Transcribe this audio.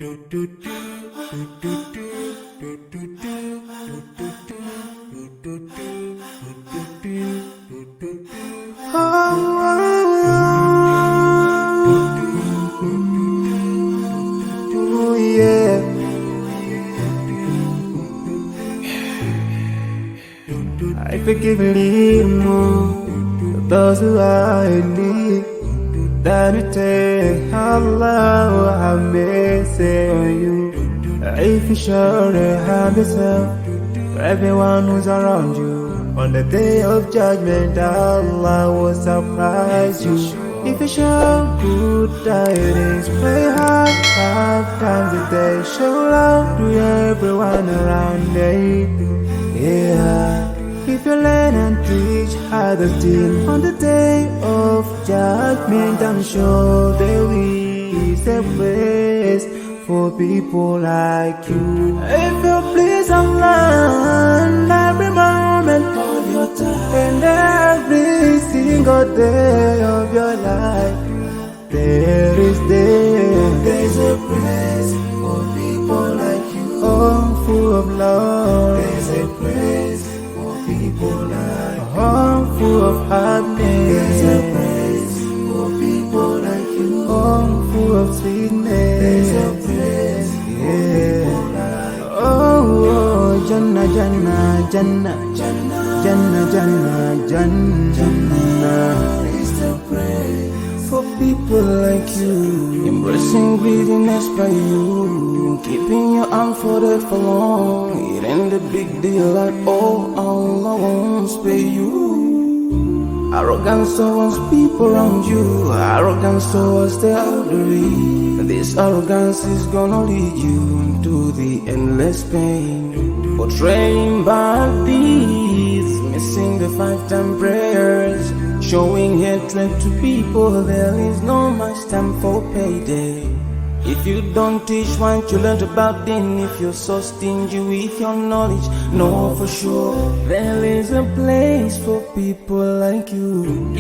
Oh yeah. I forgive those who are in need. That we take Allah have mercy on you. If you surely have yourself for everyone who's around you. On the day of judgment, Allah will surprise you. If you show good tidings, pray hard 5 times a day. Show love to everyone around you. Yeah. If you learn and teach others still on the day of judgment, I'm sure there is a place for people like you. If you please Allah every moment of your time and every single day of your life, there's a place for people like you. Oh, full of love. There's a place for people like you. Oh, full of happiness. There's a place for people like you. Oh, full of sweetness. There's a place for people like you. Oh, Jannah, Jannah, Jannah, Jannah, Jannah, Jannah, Jannah. It's the praise for people like you. Embracing greediness by you, keeping your arm folded for long. It ain't a big deal at all. Allah won't spare you. Arrogance towards people around you, arrogance towards the elderly. This arrogance is gonna lead you to the endless pain. Portraying bad deeds, missing the 5-time prayers, showing hatred to people. There is no much time for payday. If you don't teach what you learned about them, if you're so stingy with your knowledge, know for sure there is a place for people like you.